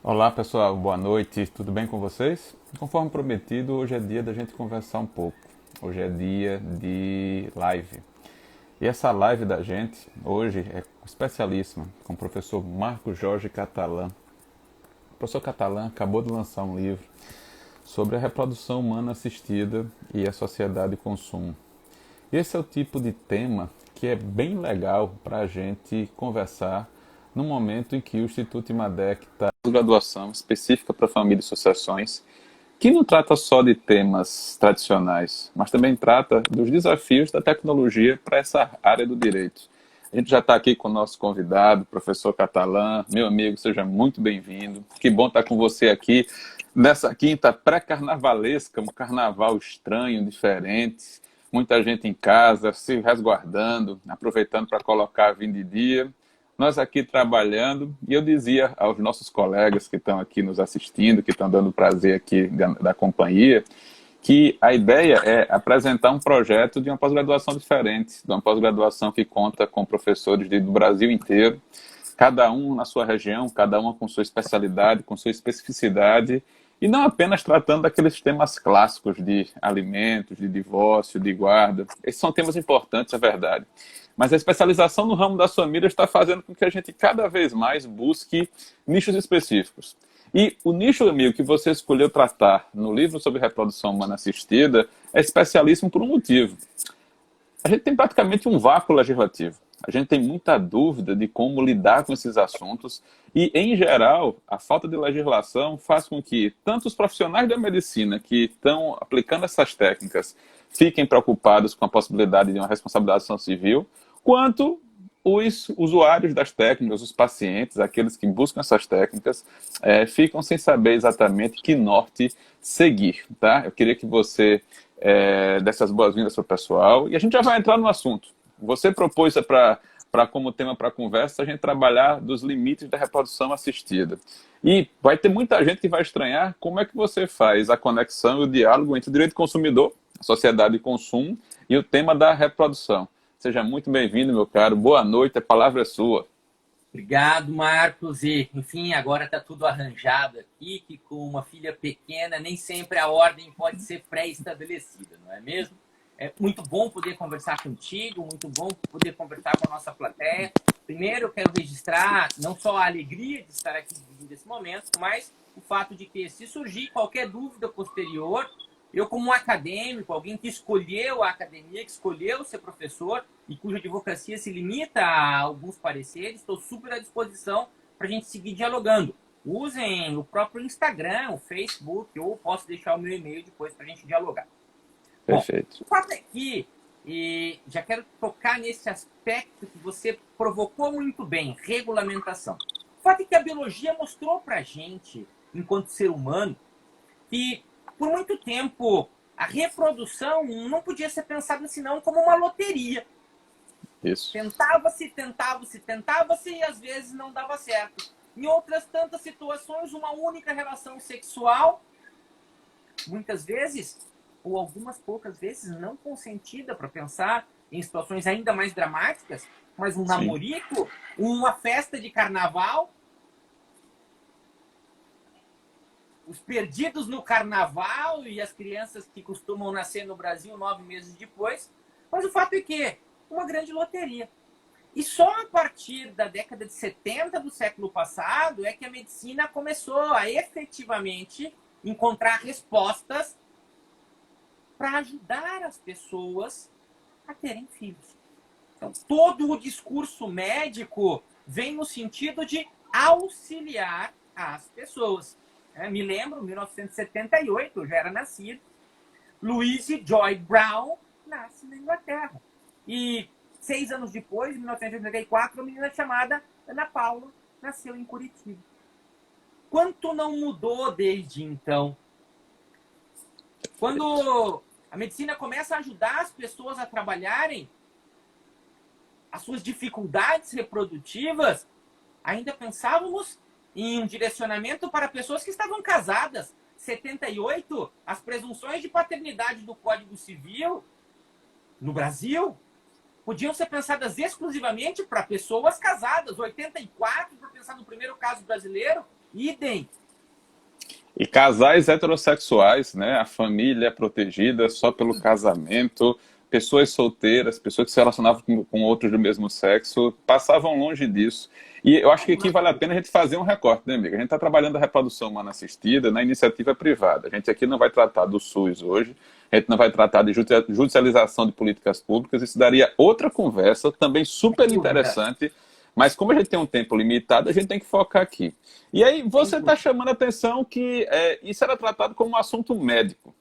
Olá pessoal, boa noite, tudo bem com vocês? Conforme prometido, hoje é dia da gente conversar um pouco. Hoje é dia de live. E essa live da gente hoje é especialíssima com o professor Marco Jorge Catalã. O professor Catalã acabou de lançar um livro sobre a reprodução humana assistida e a sociedade de consumo. Esse é o tipo de tema que é bem legal para a gente conversar no momento em que o Instituto IMADEC está em graduação específica para família e sucessões, que não trata só de temas tradicionais, mas também trata dos desafios da tecnologia para essa área do direito. A gente já está aqui com o nosso convidado, professor Catalã. Meu amigo, seja muito bem-vindo. Que bom estar com você aqui nessa quinta pré-carnavalesca, um carnaval estranho, diferente. Muita gente em casa, se resguardando, aproveitando para colocar a vinda de dia. Nós aqui trabalhando, e eu dizia aos nossos colegas que estão aqui nos assistindo, que estão dando prazer aqui da companhia, que a ideia é apresentar um projeto de uma pós-graduação diferente, de uma pós-graduação que conta com professores do Brasil inteiro, cada um na sua região, cada um com sua especialidade, com sua especificidade, e não apenas tratando daqueles temas clássicos de alimentos, de divórcio, de guarda. Esses são temas importantes, é verdade. Mas a especialização no ramo das famílias está fazendo com que a gente cada vez mais busque nichos específicos. E o nicho, amigo, que você escolheu tratar no livro sobre reprodução humana assistida é especialíssimo por um motivo. A gente tem praticamente um vácuo legislativo. A gente tem muita dúvida de como lidar com esses assuntos e, em geral, a falta de legislação faz com que tanto os profissionais da medicina que estão aplicando essas técnicas fiquem preocupados com a possibilidade de uma responsabilização civil, quanto os usuários das técnicas, os pacientes, aqueles que buscam essas técnicas, ficam sem saber exatamente que norte seguir. Tá? Eu queria que você desse as boas-vindas para o pessoal e a gente já vai entrar no assunto. Você propôs como tema para a conversa a gente trabalhar dos limites da reprodução assistida. E vai ter muita gente que vai estranhar como é que você faz a conexão e o diálogo entre o direito do consumidor, a sociedade de consumo e o tema da reprodução. Seja muito bem-vindo, meu caro. Boa noite, a palavra é sua. Obrigado, Marcos. E, enfim, agora está tudo arranjado aqui, que com uma filha pequena nem sempre a ordem pode ser pré-estabelecida, não é mesmo? É muito bom poder conversar contigo, muito bom poder conversar com a nossa plateia. Primeiro, eu quero registrar não só a alegria de estar aqui vivendo esse momento, mas o fato de que, se surgir qualquer dúvida posterior, eu, como um acadêmico, alguém que escolheu a academia, que escolheu ser professor e cuja advocacia se limita a alguns pareceres, estou super à disposição para a gente seguir dialogando. Usem o próprio Instagram, o Facebook, ou posso deixar o meu e-mail depois para a gente dialogar. Bom, Perfeito. o fato é que, e já quero tocar nesse aspecto que você provocou muito bem, regulamentação. O fato é que a biologia mostrou para a gente, enquanto ser humano, que por muito tempo a reprodução não podia ser pensada senão como uma loteria. Isso. Tentava-se e às vezes não dava certo. Em outras tantas situações, uma única relação sexual, muitas vezes, ou algumas poucas vezes, não consentida, para pensar em situações ainda mais dramáticas, mas um Sim. namorico, uma festa de carnaval, os perdidos no carnaval e as crianças que costumam nascer no Brasil 9 meses depois. Mas o fato é que uma grande loteria. E só a partir da década de 70 do século passado é que a medicina começou a efetivamente encontrar respostas para ajudar as pessoas a terem filhos. Então, todo o discurso médico vem no sentido de auxiliar as pessoas. Me lembro, em 1978, eu já era nascido, Louise Joy Brown nasce na Inglaterra. E 6 anos depois, em 1984, uma menina chamada Ana Paula nasceu em Curitiba. Quanto não mudou desde então? Quando a medicina começa a ajudar as pessoas a trabalharem as suas dificuldades reprodutivas, ainda pensávamos em um direcionamento para pessoas que estavam casadas. 78, as presunções de paternidade do Código Civil no Brasil podiam ser pensadas exclusivamente para pessoas casadas. 84, para pensar no primeiro caso brasileiro, idem. E casais heterossexuais, né? A família é protegida só pelo casamento. Pessoas solteiras, pessoas que se relacionavam com outros do mesmo sexo, passavam longe disso. E eu acho que aqui vale a pena a gente fazer um recorte, né, amiga? A gente está trabalhando a reprodução humana assistida na iniciativa privada. A gente aqui não vai tratar do SUS hoje, a gente não vai tratar de judicialização de políticas públicas. Isso daria outra conversa, também super interessante. Mas como a gente tem um tempo limitado, a gente tem que focar aqui. E aí você está chamando a atenção que isso era tratado como um assunto médico.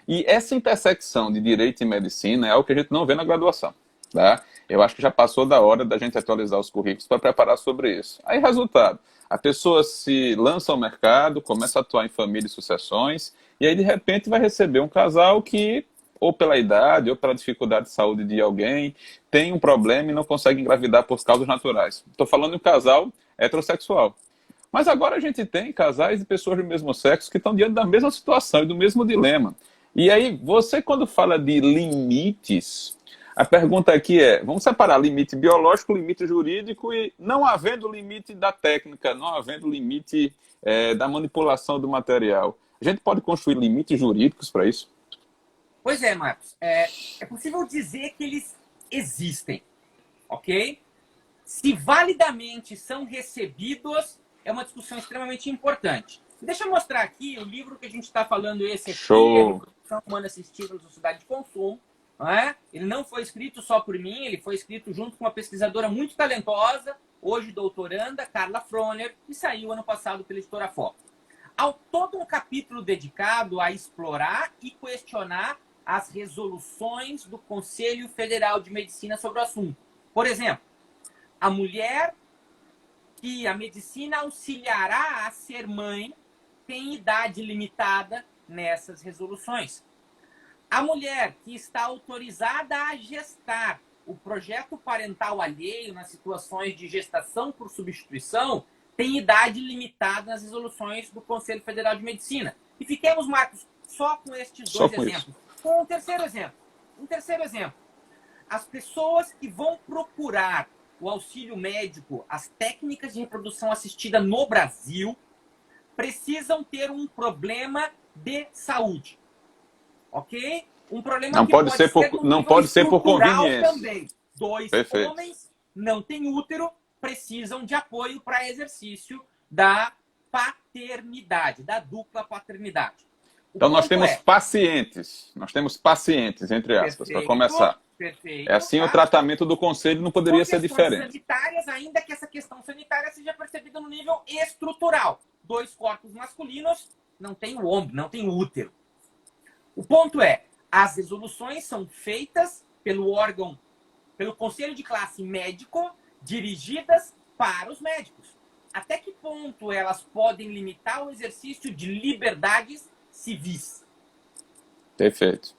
E essa intersecção de direito e medicina é algo que a gente não vê na graduação. Tá? Eu acho que já passou da hora da gente atualizar os currículos para preparar sobre isso. Aí, resultado, a pessoa se lança ao mercado, começa a atuar em família e sucessões, e aí, de repente, vai receber um casal que, ou pela idade, ou pela dificuldade de saúde de alguém, tem um problema e não consegue engravidar por causas naturais. Estou falando de um casal heterossexual. Mas agora a gente tem casais de pessoas do mesmo sexo que estão diante da mesma situação e do mesmo dilema. E aí, você quando fala de limites, a pergunta aqui é, vamos separar limite biológico, limite jurídico e não havendo limite da técnica, não havendo limite da manipulação do material. A gente pode construir limites jurídicos para isso? Pois é, Marcos. É possível dizer que eles existem, ok? Se validamente são recebidos, é uma discussão extremamente importante. Deixa eu mostrar aqui o livro que a gente está falando, esse aqui, Show. Reprodução Humana Assistida na Sociedade de Consumo. Não é? Ele não foi escrito só por mim, ele foi escrito junto com uma pesquisadora muito talentosa, hoje doutoranda, Carla Froner, e saiu ano passado pela editora Foco. Há todo um capítulo dedicado a explorar e questionar as resoluções do Conselho Federal de Medicina sobre o assunto. Por exemplo, a mulher que a medicina auxiliará a ser mãe tem idade limitada nessas resoluções. A mulher que está autorizada a gestar o projeto parental alheio nas situações de gestação por substituição tem idade limitada nas resoluções do Conselho Federal de Medicina. E fiquemos, Marcos, só com estes dois exemplos. Com um terceiro exemplo. As pessoas que vão procurar o auxílio médico, as técnicas de reprodução assistida no Brasil, precisam ter um problema de saúde. Ok? Um problema não que pode ser por conveniência. Também. Dois Perfeito. homens não têm útero, precisam de apoio para exercício da paternidade, da dupla paternidade. Então nós temos pacientes, entre aspas, para começar. Perfeito. É assim, tá? O tratamento do conselho não poderia ser diferente. Sanitárias, ainda que essa questão sanitária seja percebida no nível estrutural. Dois corpos masculinos, não tem o ombro, não tem o útero. O ponto é, as resoluções são feitas pelo órgão, pelo conselho de classe médico, dirigidas para os médicos. Até que ponto elas podem limitar o exercício de liberdades civis? Perfeito.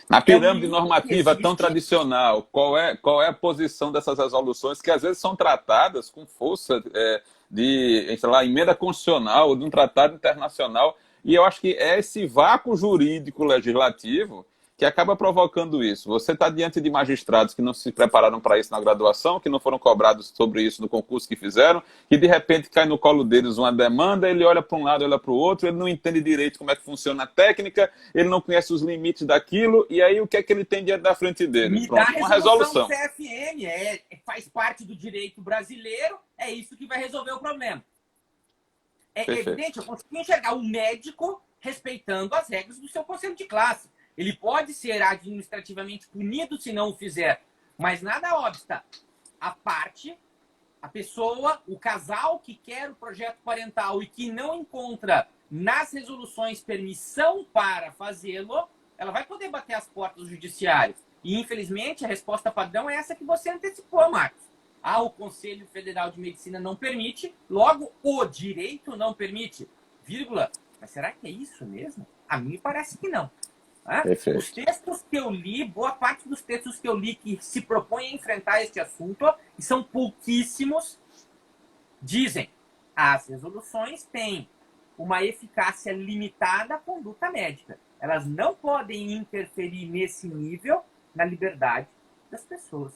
Na pirâmide normativa tão tradicional, qual é a posição dessas resoluções que às vezes são tratadas com força de, sei lá, emenda constitucional ou de um tratado internacional? E eu acho que é esse vácuo jurídico legislativo que acaba provocando isso. Você está diante de magistrados que não se prepararam para isso na graduação, que não foram cobrados sobre isso no concurso que fizeram, que de repente cai no colo deles uma demanda, ele olha para um lado, olha para o outro, ele não entende direito como é que funciona a técnica, ele não conhece os limites daquilo, e aí o que é que ele tem diante da frente dele? Pronto, uma resolução. CFM faz parte do direito brasileiro, é isso que vai resolver o problema. É evidente, eu consigo enxergar o médico respeitando as regras do seu conselho de classe. Ele pode ser administrativamente punido se não o fizer, mas nada obsta. A parte, a pessoa, o casal que quer o projeto parental e que não encontra nas resoluções permissão para fazê-lo, ela vai poder bater as portas do judiciário. E, infelizmente, a resposta padrão é essa que você antecipou, Marcos. O Conselho Federal de Medicina não permite, logo o direito não permite, vírgula. Mas será que é isso mesmo? A mim parece que não. Os textos que eu li, boa parte dos textos que eu li que se propõem a enfrentar este assunto, e são pouquíssimos, dizem as resoluções têm uma eficácia limitada à conduta médica. Elas não podem interferir nesse nível na liberdade das pessoas.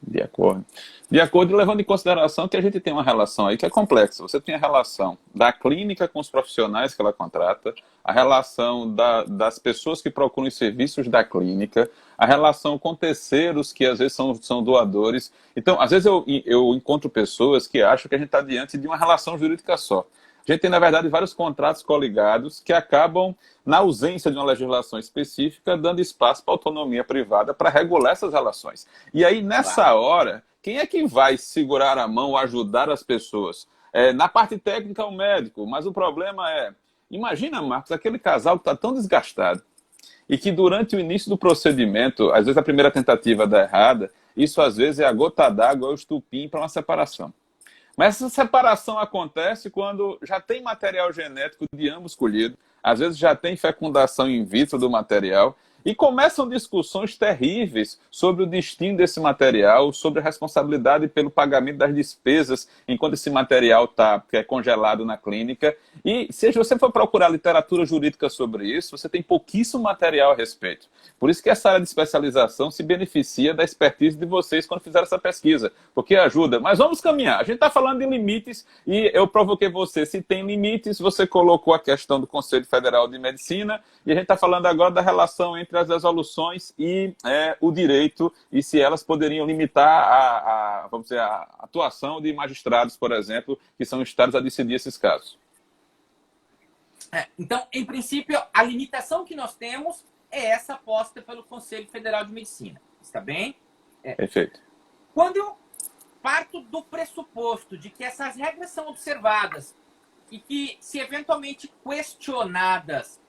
De acordo. De acordo, levando em consideração que a gente tem uma relação aí que é complexa. Você tem a relação da clínica com os profissionais que ela contrata, a relação das pessoas que procuram os serviços da clínica, a relação com terceiros que às vezes são doadores. Então, às vezes eu encontro pessoas que acham que a gente está diante de uma relação jurídica só. A gente tem, na verdade, vários contratos coligados que acabam, na ausência de uma legislação específica, dando espaço para a autonomia privada para regular essas relações. E aí, nessa hora, quem é que vai segurar a mão, ajudar as pessoas? Na parte técnica, o médico, mas o problema é, imagina, Marcos, aquele casal que está tão desgastado e que durante o início do procedimento, às vezes a primeira tentativa dá errada, isso às vezes é a gota d'água, é o estupim para uma separação. Mas essa separação acontece quando já tem material genético de ambos colhido, às vezes já tem fecundação in vitro do material, e começam discussões terríveis sobre o destino desse material, sobre a responsabilidade pelo pagamento das despesas enquanto esse material está congelado na clínica. E se você for procurar literatura jurídica sobre isso, você tem pouquíssimo material a respeito. Por isso que essa área de especialização se beneficia da expertise de vocês quando fizeram essa pesquisa, porque ajuda. Mas vamos caminhar. A gente está falando de limites e eu provoquei você. Se tem limites, você colocou a questão do Conselho Federal de Medicina e a gente está falando agora da relação entre as resoluções e o direito e se elas poderiam limitar vamos dizer, a atuação de magistrados, por exemplo, que são estados a decidir esses casos. Então, em princípio, a limitação que nós temos é essa posta pelo Conselho Federal de Medicina. Está bem? Perfeito. Quando eu parto do pressuposto de que essas regras são observadas e que, se eventualmente questionadas,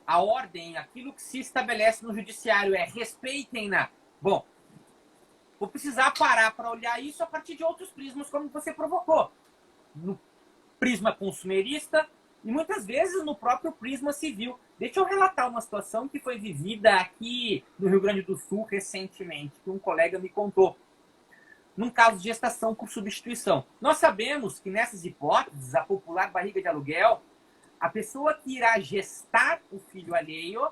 a ordem, aquilo que se estabelece no judiciário respeitem-na. Bom, vou precisar parar para olhar isso a partir de outros prismas, como você provocou. No prisma consumerista e muitas vezes no próprio prisma civil. Deixa eu relatar uma situação que foi vivida aqui no Rio Grande do Sul recentemente, que um colega me contou. Num caso de gestação por substituição. Nós sabemos que nessas hipóteses, a popular barriga de aluguel, a pessoa que irá gestar o filho alheio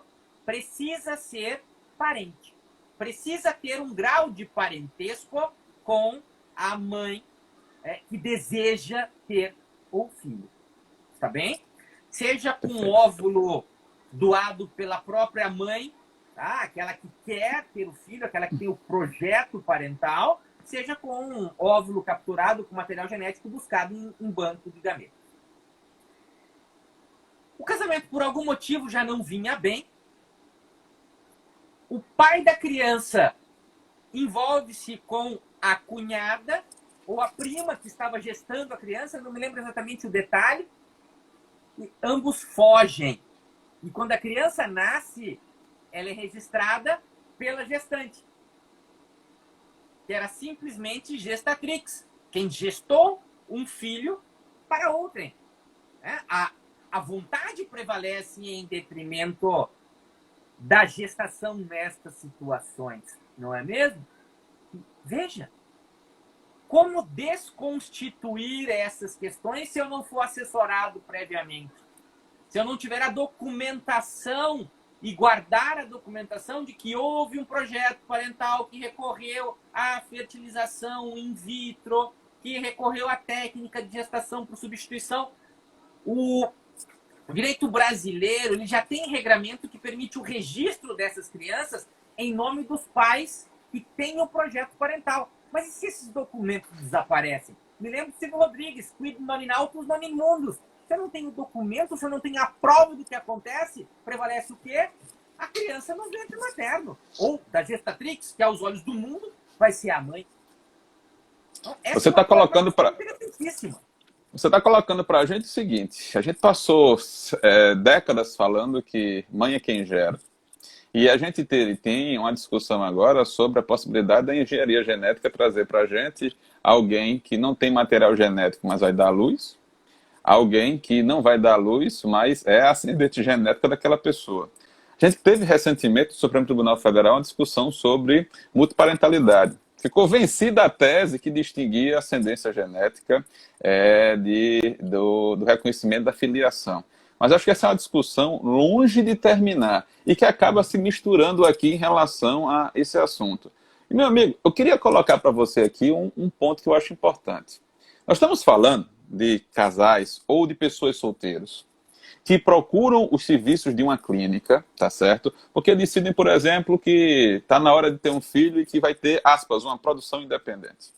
precisa ser parente. Precisa ter um grau de parentesco com a mãe que deseja ter o filho. Está bem? Seja com um óvulo doado pela própria mãe, tá? Aquela que quer ter o filho, aquela que tem o projeto parental, seja com um óvulo capturado com material genético buscado em um banco de gametas. O casamento, por algum motivo, já não vinha bem. O pai da criança envolve-se com a cunhada ou a prima que estava gestando a criança, não me lembro exatamente o detalhe, e ambos fogem. E quando a criança nasce, ela é registrada pela gestante, que era simplesmente gestatrix, quem gestou um filho para outrem. A vontade prevalece em detrimento da gestação nestas situações, não é mesmo? Veja, como desconstituir essas questões se eu não for assessorado previamente? Se eu não tiver a documentação e guardar a documentação de que houve um projeto parental que recorreu à fertilização in vitro, que recorreu à técnica de gestação por substituição, o direito brasileiro ele já tem regramento que permite o registro dessas crianças em nome dos pais que têm o projeto parental. Mas e se esses documentos desaparecem? Me lembro de Silvio Rodrigues, quid non in autus non in mundus. Se eu não tenho documento, se eu não tenho a prova do que acontece, prevalece o quê? A criança no ventre materno. Ou da gestatrix, que aos olhos do mundo vai ser a mãe. Então, você está colocando para... Você está colocando para a gente o seguinte, a gente passou décadas falando que mãe é quem gera. E a gente tem uma discussão agora sobre a possibilidade da engenharia genética trazer para a gente alguém que não tem material genético, mas vai dar luz, alguém que não vai dar luz, mas é ascendente genética daquela pessoa. A gente teve recentemente no Supremo Tribunal Federal uma discussão sobre multiparentalidade. Ficou vencida a tese que distinguia a ascendência genética do reconhecimento da filiação. Mas acho que essa é uma discussão longe de terminar e que acaba se misturando aqui em relação a esse assunto. E, meu amigo, eu queria colocar para você aqui um ponto que eu acho importante. Nós estamos falando de casais ou de pessoas solteiras que procuram os serviços de uma clínica, tá certo? Porque decidem, por exemplo, que está na hora de ter um filho e que vai ter, aspas, uma produção independente,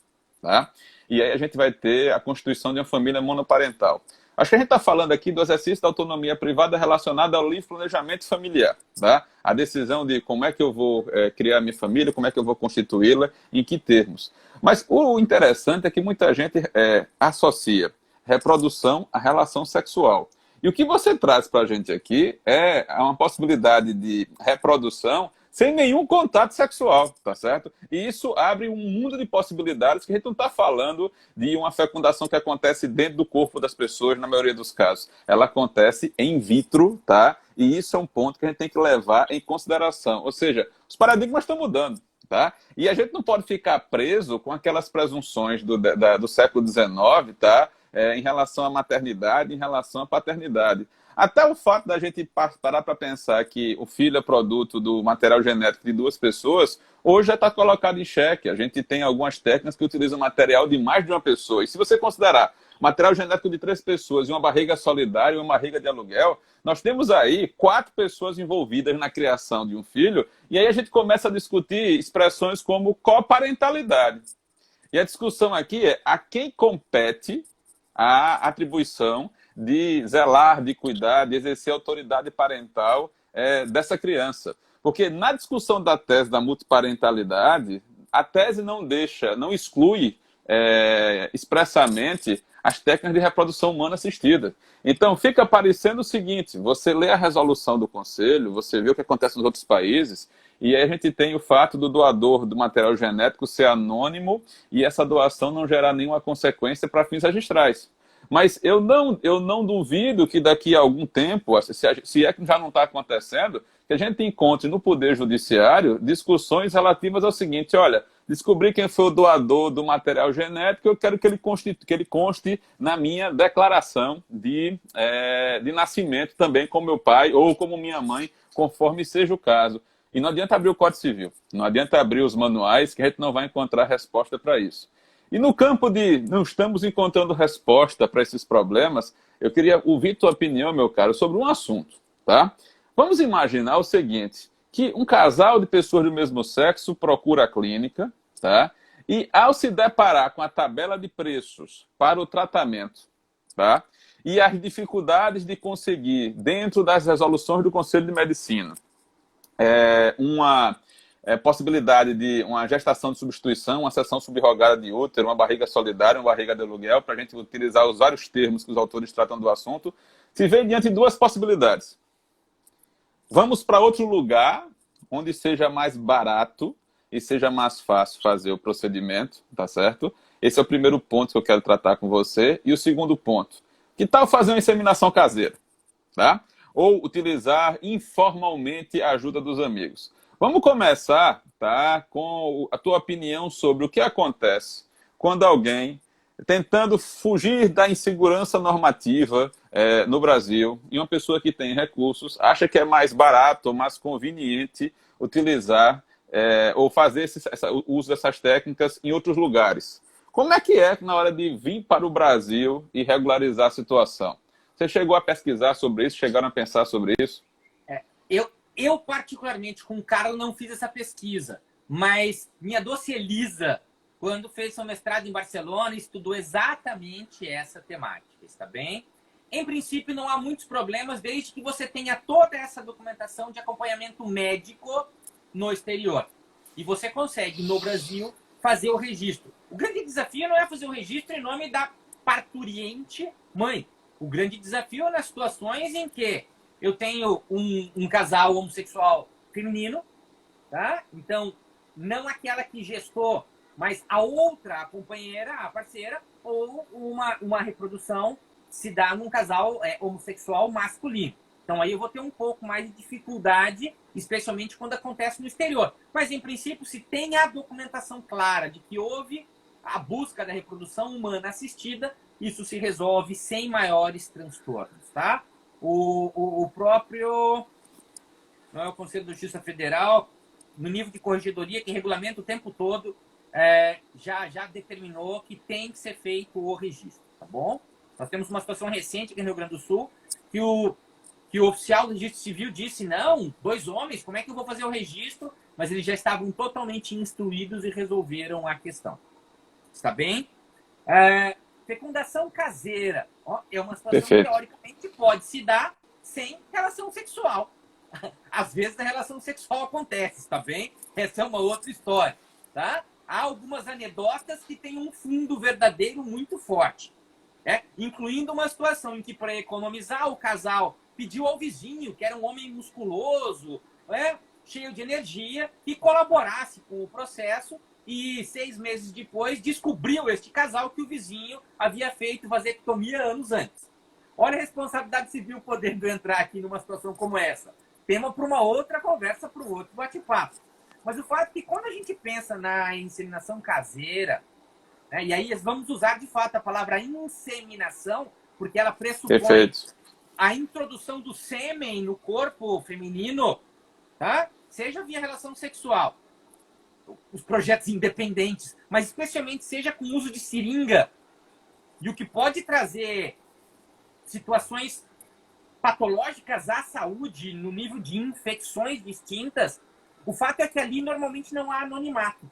tá? E aí a gente vai ter a constituição de uma família monoparental. Acho que a gente está falando aqui do exercício da autonomia privada relacionada ao livre planejamento familiar, tá? A decisão de como é que eu vou criar minha família, como é que eu vou constituí-la, em que termos. Mas o interessante é que muita gente associa reprodução à relação sexual. E o que você traz para a gente aqui é uma possibilidade de reprodução sem nenhum contato sexual, tá certo? E isso abre um mundo de possibilidades que a gente não está falando de uma fecundação que acontece dentro do corpo das pessoas, na maioria dos casos. Ela acontece in vitro, tá? E isso é um ponto que a gente tem que levar em consideração. Ou seja, os paradigmas estão mudando. Tá? E a gente não pode ficar preso com aquelas presunções do século XIX, tá? Em relação à maternidade, em relação à paternidade. Até o fato da gente parar para pensar que o filho é produto do material genético de duas pessoas, hoje já está colocado em xeque. A gente tem algumas técnicas que utilizam material de mais de uma pessoa. E se você considerar material genético de 3 pessoas e uma barriga solidária e uma barriga de aluguel, nós temos aí 4 pessoas envolvidas na criação de um filho, e aí a gente começa a discutir expressões como coparentalidade. E a discussão aqui é a quem compete a atribuição de zelar, de cuidar, de exercer autoridade parental dessa criança. Porque na discussão da tese da multiparentalidade, a tese não deixa, não exclui expressamente as técnicas de reprodução humana assistida. Então, fica parecendo o seguinte, você lê a resolução do Conselho, você vê o que acontece nos outros países, e aí a gente tem o fato do doador do material genético ser anônimo e essa doação não gerar nenhuma consequência para fins registrais. Mas eu não duvido que daqui a algum tempo, se é que já não está acontecendo, que a gente encontre no Poder Judiciário discussões relativas ao seguinte, olha, descobri quem foi o doador do material genético, eu quero que ele conste na minha declaração de nascimento também como meu pai ou como minha mãe, conforme seja o caso. E não adianta abrir o Código Civil, não adianta abrir os manuais, que a gente não vai encontrar resposta para isso. E no campo de não estamos encontrando resposta para esses problemas, eu queria ouvir tua opinião, meu caro, sobre um assunto, tá? Vamos imaginar o seguinte, que um casal de pessoas do mesmo sexo procura a clínica, tá? E ao se deparar com a tabela de preços para o tratamento, tá? E as dificuldades de conseguir, dentro das resoluções do Conselho de Medicina, uma possibilidade de uma gestação de substituição, uma seção subrogada de útero, uma barriga solidária, uma barriga de aluguel, para a gente utilizar os vários termos que os autores tratam do assunto, se vê diante de duas possibilidades. Vamos para outro lugar, onde seja mais barato e seja mais fácil fazer o procedimento, tá certo? Esse é o primeiro ponto que eu quero tratar com você. E o segundo ponto, que tal fazer uma inseminação caseira, tá? Ou utilizar informalmente a ajuda dos amigos. Vamos começar, tá, com a tua opinião sobre o que acontece quando alguém, tentando fugir da insegurança normativa no Brasil, e uma pessoa que tem recursos, acha que é mais barato ou mais conveniente utilizar ou fazer o uso dessas técnicas em outros lugares. Como é que na hora de vir para o Brasil e regularizar a situação? Você chegou a pesquisar sobre isso? Chegaram a pensar sobre isso? Eu particularmente, com o Carlos, não fiz essa pesquisa. Mas minha doce Elisa, quando fez seu mestrado em Barcelona, estudou exatamente essa temática, está bem? Em princípio, não há muitos problemas, desde que você tenha toda essa documentação de acompanhamento médico no exterior. E você consegue, no Brasil, fazer o registro. O grande desafio não é fazer o registro em nome da parturiente mãe. O grande desafio é nas situações em que eu tenho um casal homossexual feminino, tá? Então, não aquela que gestou, mas a outra, a companheira, a parceira, ou uma reprodução se dá num casal homossexual masculino. Então, aí eu vou ter um pouco mais de dificuldade, especialmente quando acontece no exterior. Mas, em princípio, se tem a documentação clara de que houve a busca da reprodução humana assistida, isso se resolve sem maiores transtornos, tá? O próprio... Não é o Conselho de Justiça Federal, no nível de corregedoria, que regulamenta o tempo todo, já determinou que tem que ser feito o registro, tá bom? Nós temos uma situação recente aqui no Rio Grande do Sul, que o oficial do registro civil disse, não, 2 homens, como é que eu vou fazer o registro? Mas eles já estavam totalmente instruídos e resolveram a questão. Está bem? Fecundação caseira. Ó, é uma situação que, Perfeito. teoricamente, pode se dar sem relação sexual. Às vezes, a relação sexual acontece, tá bem? Essa é uma outra história, tá? Há algumas anedotas que têm um fundo verdadeiro muito forte. Incluindo uma situação em que, para economizar, o casal pediu ao vizinho, que era um homem musculoso, cheio de energia, que colaborasse com o processo, e 6 meses depois descobriu este casal que o vizinho havia feito vasectomia anos antes. Olha a responsabilidade civil podendo entrar aqui numa situação como essa. Tema para uma outra conversa, para um outro bate-papo. Mas o fato é que quando a gente pensa na inseminação caseira, e aí vamos usar de fato a palavra inseminação, porque ela pressupõe Perfeito. a introdução do sêmen no corpo feminino, tá? Seja via relação sexual, os projetos independentes, mas especialmente seja com uso de seringa, e o que pode trazer situações patológicas à saúde no nível de infecções distintas, o fato é que ali normalmente não há anonimato.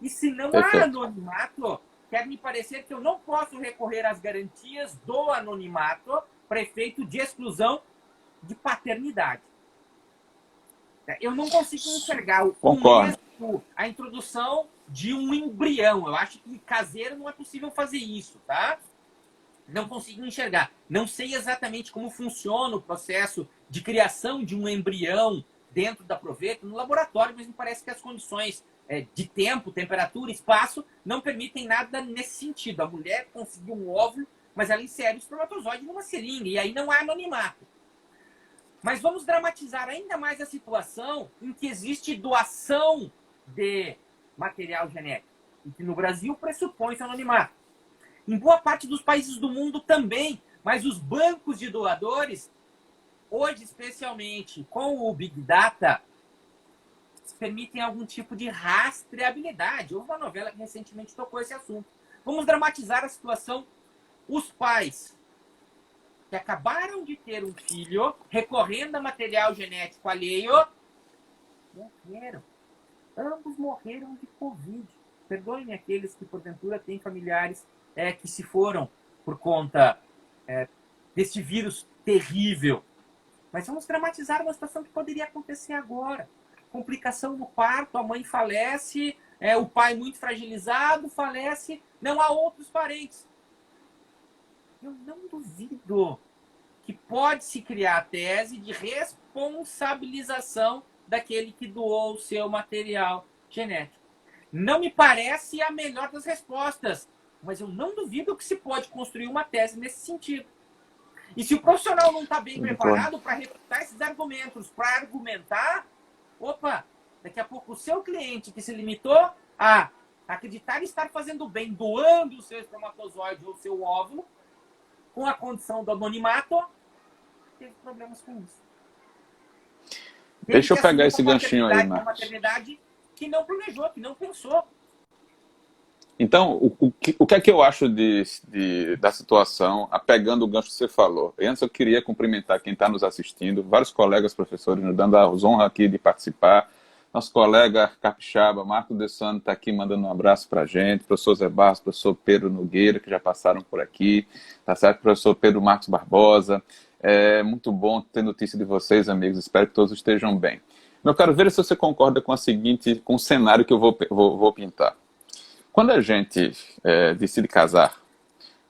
E se não há anonimato, quer me parecer que eu não posso recorrer às garantias do anonimato para efeito de exclusão de paternidade. Eu não consigo enxergar a introdução de um embrião. Eu acho que caseiro não é possível fazer isso, tá? Não consigo enxergar. Não sei exatamente como funciona o processo de criação de um embrião dentro da proveta no laboratório, mas me parece que as condições de tempo, temperatura, espaço não permitem nada nesse sentido. A mulher conseguiu um óvulo, mas ela insere o espermatozoide numa seringa, e aí não há anonimato. Mas vamos dramatizar ainda mais a situação em que existe doação de material genético, e que no Brasil pressupõe-se anonimato. Em boa parte dos países do mundo também, mas os bancos de doadores, hoje especialmente com o Big Data, permitem algum tipo de rastreabilidade. Houve uma novela que recentemente tocou esse assunto. Vamos dramatizar a situação. Os pais que acabaram de ter um filho, recorrendo a material genético alheio, morreram. Ambos morreram de Covid. Perdoem aqueles que, porventura, têm familiares que se foram por conta deste vírus terrível. Mas vamos dramatizar uma situação que poderia acontecer agora. Complicação no parto, a mãe falece, o pai muito fragilizado falece, não há outros parentes. Eu não duvido que pode-se criar a tese de responsabilização daquele que doou o seu material genético. Não me parece a melhor das respostas, mas eu não duvido que se pode construir uma tese nesse sentido. E se o profissional não está bem preparado para refutar esses argumentos, para argumentar, daqui a pouco o seu cliente que se limitou a acreditar estar fazendo bem, doando o seu espermatozoide ou o seu óvulo, com a condição do anonimato, teve problemas com isso. Deixa eu pegar esse ganchinho aí, Marcos. Uma maternidade que não planejou, que não pensou. Então, o que é que eu acho da situação, pegando o gancho que você falou? Antes eu queria cumprimentar quem está nos assistindo, vários colegas professores nos dando a honra aqui de participar. Nosso colega capixaba, Marco Dessano, está aqui mandando um abraço para a gente, professor Zé Barros, professor Pedro Nogueira, que já passaram por aqui, tá certo? Professor Pedro Marcos Barbosa. É muito bom ter notícia de vocês, amigos, espero que todos estejam bem. Eu quero ver se você concorda com o cenário que eu vou pintar. Quando a gente decide casar,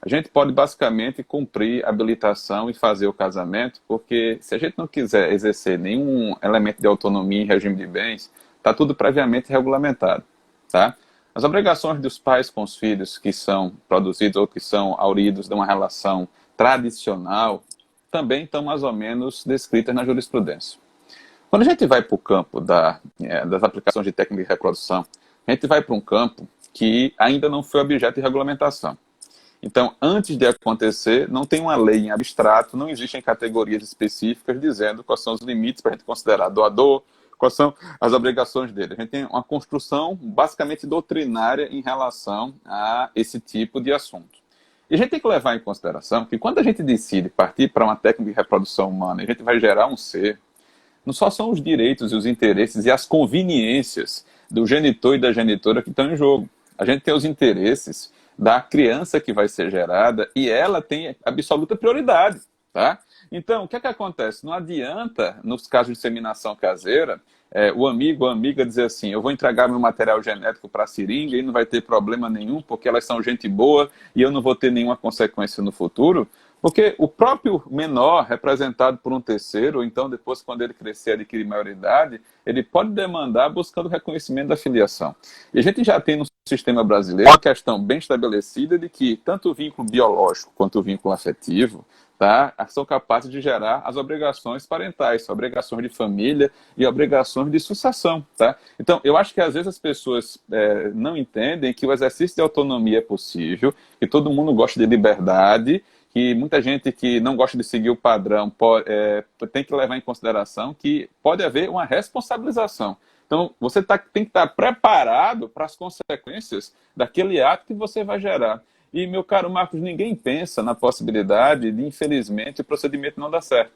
a gente pode basicamente cumprir a habilitação e fazer o casamento, porque se a gente não quiser exercer nenhum elemento de autonomia em regime de bens, está tudo previamente regulamentado. Tá? As obrigações dos pais com os filhos que são produzidos ou que são hauridos de uma relação tradicional também estão mais ou menos descritas na jurisprudência. Quando a gente vai para o campo das aplicações de técnica de reprodução, a gente vai para um campo que ainda não foi objeto de regulamentação. Então, antes de acontecer, não tem uma lei em abstrato, não existem categorias específicas dizendo quais são os limites para a gente considerar doador, Quais são as obrigações dele? A gente tem uma construção basicamente doutrinária em relação a esse tipo de assunto. E a gente tem que levar em consideração que quando a gente decide partir para uma técnica de reprodução humana, a gente vai gerar um ser, não só são os direitos e os interesses e as conveniências do genitor e da genitora que estão em jogo. A gente tem os interesses da criança que vai ser gerada e ela tem absoluta prioridade, tá? Então, o que é que acontece? Não adianta, nos casos de inseminação caseira, o amigo ou a amiga dizer assim, eu vou entregar meu material genético para a seringa e não vai ter problema nenhum, porque elas são gente boa e eu não vou ter nenhuma consequência no futuro. Porque o próprio menor, representado por um terceiro, ou então depois, quando ele crescer e adquirir maioridade, ele pode demandar buscando o reconhecimento da filiação. E a gente já tem no sistema brasileiro uma questão bem estabelecida de que tanto o vínculo biológico quanto o vínculo afetivo, tá, são capazes de gerar as obrigações parentais, obrigações de família e obrigações de sucessão. Tá? Então, eu acho que às vezes as pessoas não entendem que o exercício de autonomia é possível, que todo mundo gosta de liberdade, que muita gente que não gosta de seguir o padrão tem que levar em consideração que pode haver uma responsabilização. Então, você tem que estar preparado para as consequências daquele ato que você vai gerar. E, meu caro Marcos, ninguém pensa na possibilidade de, infelizmente, o procedimento não dar certo.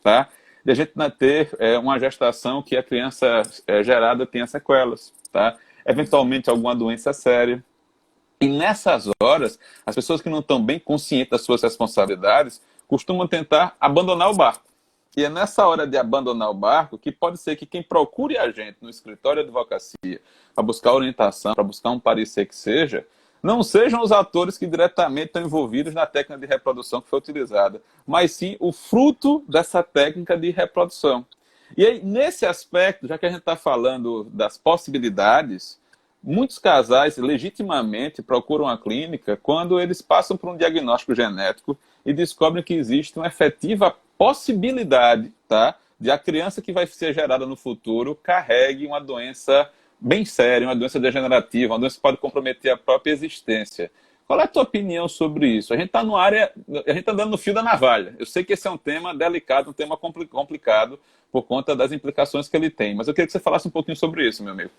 Tá? De a gente não ter uma gestação que a criança gerada tenha sequelas. Tá? Eventualmente, alguma doença séria. E nessas horas, as pessoas que não estão bem conscientes das suas responsabilidades costumam tentar abandonar o barco. E é nessa hora de abandonar o barco que pode ser que quem procure a gente no escritório de advocacia para buscar orientação, para buscar um parecer que seja, não sejam os atores que diretamente estão envolvidos na técnica de reprodução que foi utilizada, mas sim o fruto dessa técnica de reprodução. E aí, nesse aspecto, já que a gente está falando das possibilidades, muitos casais legitimamente procuram a clínica quando eles passam por um diagnóstico genético e descobrem que existe uma efetiva possibilidade, tá, de a criança que vai ser gerada no futuro carregue uma doença bem séria, uma doença degenerativa, uma doença que pode comprometer a própria existência. Qual é a tua opinião sobre isso? A gente está a gente está andando no fio da navalha. Eu sei que esse é um tema delicado, um tema complicado por conta das implicações que ele tem, mas eu queria que você falasse um pouquinho sobre isso, meu amigo.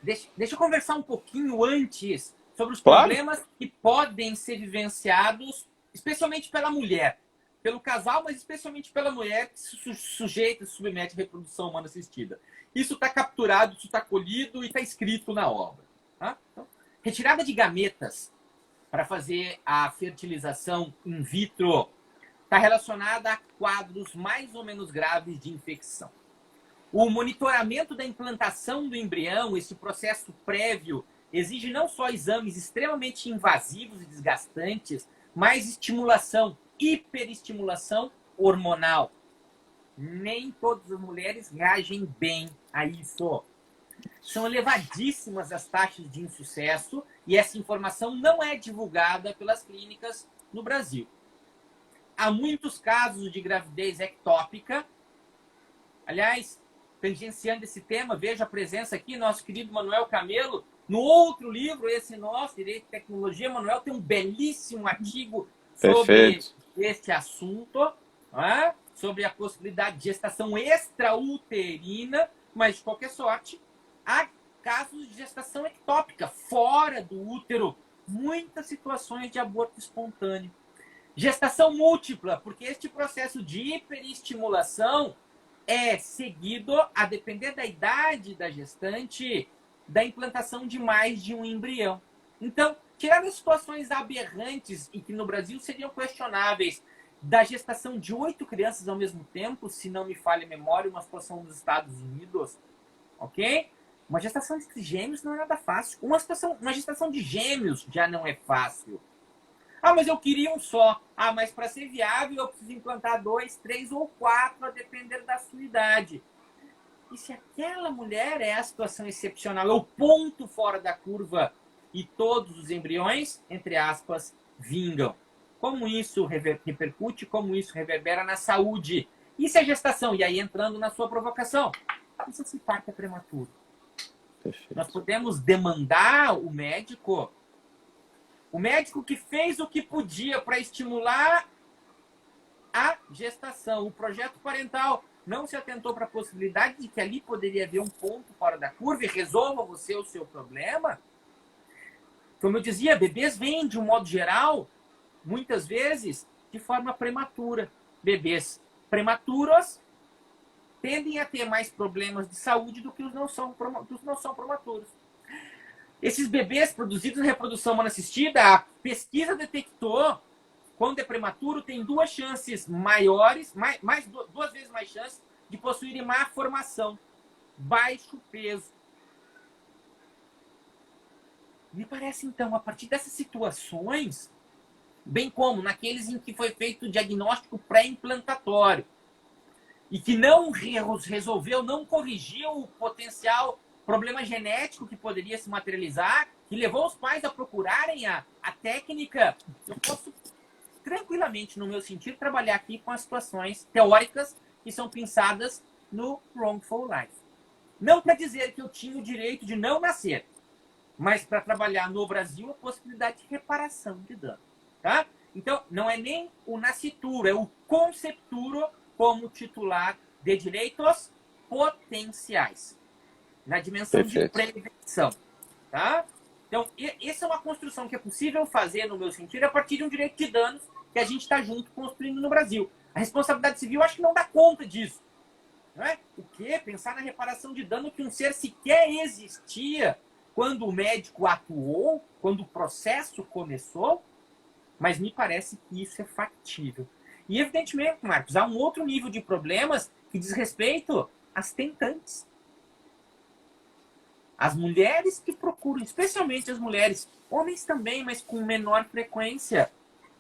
Deixa eu conversar um pouquinho antes sobre os Claro. problemas que podem ser vivenciados, especialmente pela mulher, pelo casal, mas especialmente pela mulher que se sujeita, se submete à reprodução humana assistida. Isso está capturado, isso está colhido e está escrito na obra. Tá? Então, retirada de gametas para fazer a fertilização in vitro está relacionada a quadros mais ou menos graves de infecção. O monitoramento da implantação do embrião, esse processo prévio, exige não só exames extremamente invasivos e desgastantes, mas estimulação, hiperestimulação hormonal. Nem todas as mulheres reagem bem a isso. São elevadíssimas as taxas de insucesso e essa informação não é divulgada pelas clínicas no Brasil. Há muitos casos de gravidez ectópica. Aliás, tangenciando esse tema, veja a presença aqui, nosso querido Manuel Camelo, no outro livro, esse nosso, Direito e Tecnologia. Manuel tem um belíssimo artigo sobre este assunto, sobre a possibilidade de gestação extrauterina, mas, de qualquer sorte, há casos de gestação ectópica, fora do útero, muitas situações de aborto espontâneo. Gestação múltipla, porque este processo de hiperestimulação é seguido, a depender da idade da gestante, da implantação de mais de um embrião. Então, tirando as situações aberrantes e que no Brasil seriam questionáveis, da gestação de 8 crianças ao mesmo tempo, se não me falha a memória, uma situação nos Estados Unidos, ok? Uma gestação de gêmeos não é nada fácil. Uma gestação de gêmeos já não é fácil. Ah, mas eu queria um só. Ah, mas para ser viável eu preciso implantar 2, 3 ou 4, a depender da sua idade. E se aquela mulher é a situação excepcional, é o ponto fora da curva e todos os embriões, entre aspas, vingam? Como isso repercute, como isso reverbera na saúde? E se a gestação, e aí entrando na sua provocação, e se parto é prematuro? Perfeito. Nós podemos demandar o médico que fez o que podia para estimular a gestação, o projeto parental. não se atentou para a possibilidade de que ali poderia haver um ponto fora da curva e resolva você o seu problema. Como eu dizia, bebês vêm, de um modo geral, muitas vezes, de forma prematura. Bebês prematuros tendem a ter mais problemas de saúde do que os não são prematuros. Esses bebês produzidos em reprodução humana assistida, a pesquisa detectou, quando é prematuro, tem duas chances maiores, duas vezes mais chances de possuírem má formação, baixo peso. Me parece, então, a partir dessas situações, bem como naqueles em que foi feito o diagnóstico pré-implantatório e que não resolveu, não corrigiu o potencial problema genético que poderia se materializar, que levou os pais a procurarem a técnica, eu posso tranquilamente, no meu sentido, trabalhar aqui com as situações teóricas que são pensadas no Wrongful Life. Não para dizer que eu tinha o direito de não nascer, mas para trabalhar no Brasil a possibilidade de reparação de dano. Tá? Então, não é nem o nascituro, é o concepturo como titular de direitos potenciais, na dimensão de prevenção. Tá? Então, essa é uma construção que é possível fazer, no meu sentido, a partir de um direito de danos que a gente está junto construindo no Brasil. A responsabilidade civil, acho que não dá conta disso. Não é? O quê? Pensar na reparação de dano que um ser sequer existia quando o médico atuou, quando o processo começou, mas me parece que isso é factível. E, evidentemente, Marcos, há um outro nível de problemas que diz respeito às tentantes. As mulheres que procuram, especialmente as mulheres, homens também, mas com menor frequência.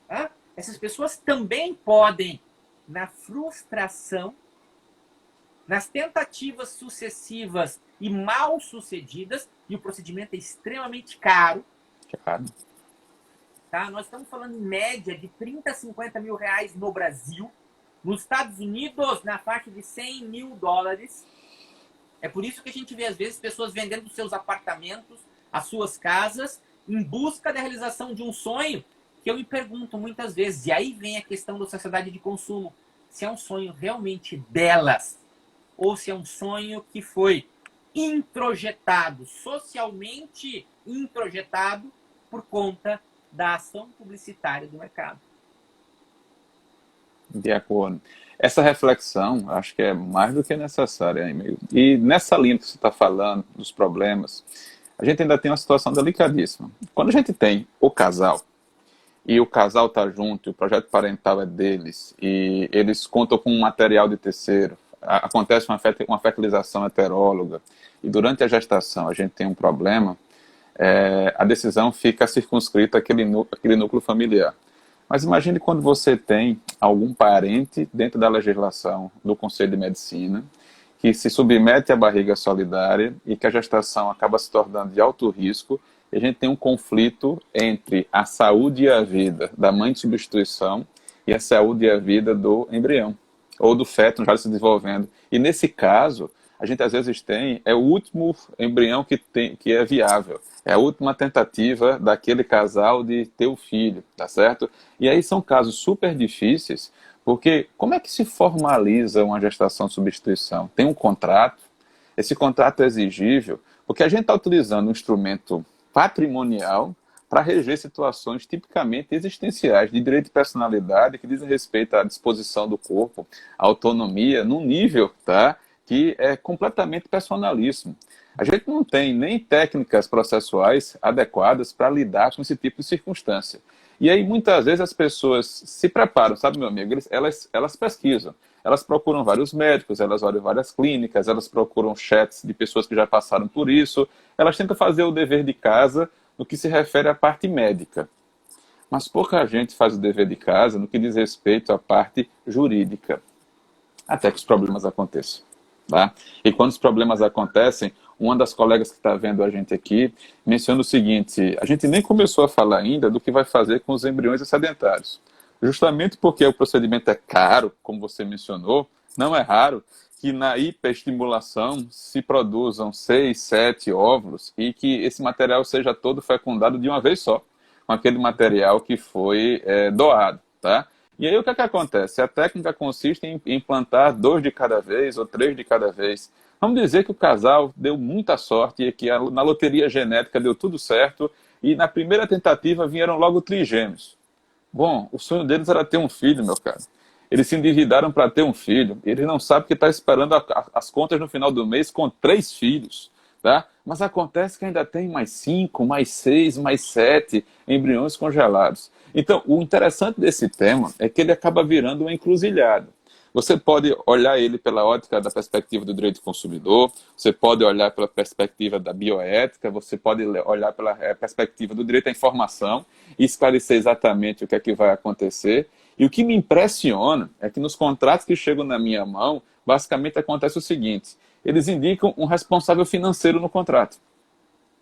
Tá? Essas pessoas também podem, na frustração, nas tentativas sucessivas e mal sucedidas, e o procedimento é extremamente caro. Tá? Nós estamos falando em média de 30 a 50 mil reais no Brasil. Nos Estados Unidos, na faixa de 100 mil dólares. É por isso que a gente vê, às vezes, pessoas vendendo seus apartamentos, as suas casas, em busca da realização de um sonho, que eu me pergunto muitas vezes, e aí vem a questão da sociedade de consumo, se é um sonho realmente delas, ou se é um sonho que foi introjetado, socialmente introjetado, por conta da ação publicitária do mercado. De acordo. Essa reflexão, acho que é mais do que necessária, amigo. E nessa linha que você está falando, dos problemas, a gente ainda tem uma situação delicadíssima. Quando a gente tem o casal, e o casal está junto, e o projeto parental é deles, e eles contam com um material de terceiro, acontece uma fertilização heteróloga, e durante a gestação a gente tem um problema, a decisão fica circunscrita àquele núcleo familiar. Mas imagine quando você tem algum parente dentro da legislação do Conselho de Medicina que se submete à barriga solidária e que a gestação acaba se tornando de alto risco e a gente tem um conflito entre a saúde e a vida da mãe de substituição e a saúde e a vida do embrião ou do feto já se desenvolvendo. E nesse caso, a gente às vezes tem o último embrião que é viável. É a última tentativa daquele casal de ter o filho, tá certo? E aí são casos super difíceis, porque como é que se formaliza uma gestação de substituição? Tem um contrato, esse contrato é exigível, porque a gente está utilizando um instrumento patrimonial para reger situações tipicamente existenciais, de direito de personalidade, que dizem respeito à disposição do corpo, à autonomia, num nível, tá, que é completamente personalíssimo. A gente não tem nem técnicas processuais adequadas para lidar com esse tipo de circunstância. E aí, muitas vezes, as pessoas se preparam, sabe, meu amigo? Elas pesquisam, elas procuram vários médicos, elas olham várias clínicas, elas procuram chats de pessoas que já passaram por isso, elas tentam fazer o dever de casa no que se refere à parte médica. Mas pouca gente faz o dever de casa no que diz respeito à parte jurídica, até que os problemas aconteçam. Tá? E quando os problemas acontecem, uma das colegas que está vendo a gente aqui menciona o seguinte: a gente nem começou a falar ainda do que vai fazer com os embriões excedentários. Justamente porque o procedimento é caro, como você mencionou, não é raro que na hiperestimulação se produzam 6, 7 óvulos e que esse material seja todo fecundado de uma vez só, com aquele material que foi doado. Tá? E aí o que é que acontece? A técnica consiste em implantar 2 de cada vez ou 3 de cada vez. Vamos dizer que o casal deu muita sorte e que na loteria genética deu tudo certo e na primeira tentativa vieram logo trigêmeos. Bom, o sonho deles era ter um filho, meu caro. Eles se endividaram para ter um filho. Eles não sabem que está esperando as contas no final do mês com 3 filhos. Tá? Mas acontece que ainda tem mais 5, mais 6, mais 7 embriões congelados. Então, o interessante desse tema é que ele acaba virando uma encruzilhada. Você pode olhar ele pela ótica da perspectiva do direito do consumidor, você pode olhar pela perspectiva da bioética, você pode olhar pela perspectiva do direito à informação e esclarecer exatamente o que é que vai acontecer. E o que me impressiona é que nos contratos que chegam na minha mão, basicamente acontece o seguinte: eles indicam um responsável financeiro no contrato.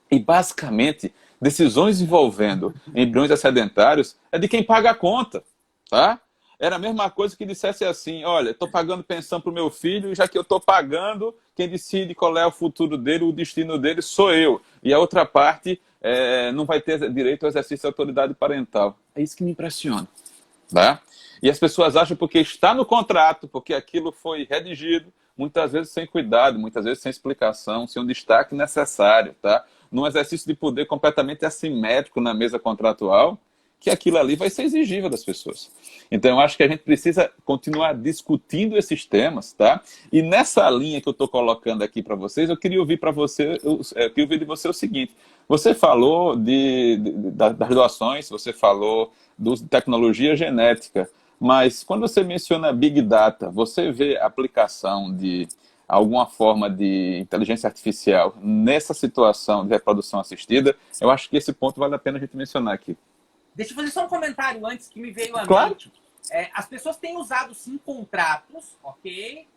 E, basicamente, decisões envolvendo embriões excedentários é de quem paga a conta, tá? Era a mesma coisa que dissesse assim: olha, estou pagando pensão para o meu filho, e já que eu estou pagando, quem decide qual é o futuro dele, o destino dele, sou eu. E a outra parte não vai ter direito ao exercício da autoridade parental. É isso que me impressiona. Tá? E as pessoas acham porque está no contrato, porque aquilo foi redigido, muitas vezes sem cuidado, muitas vezes sem explicação, sem um destaque necessário, tá? Num exercício de poder completamente assimétrico na mesa contratual, que aquilo ali vai ser exigível das pessoas. Então, eu acho que a gente precisa continuar discutindo esses temas, tá? E nessa linha que eu estou colocando aqui para vocês, eu queria ouvir para você, eu queria ouvir de você o seguinte: você falou das doações, você falou de tecnologia genética, mas quando você menciona Big Data, você vê a aplicação de alguma forma de inteligência artificial nessa situação de reprodução assistida? Eu acho que esse ponto vale a pena a gente mencionar aqui. Deixa eu fazer só um comentário antes que me veio à Claro. mente. As pessoas têm usado, sim, contratos, ok?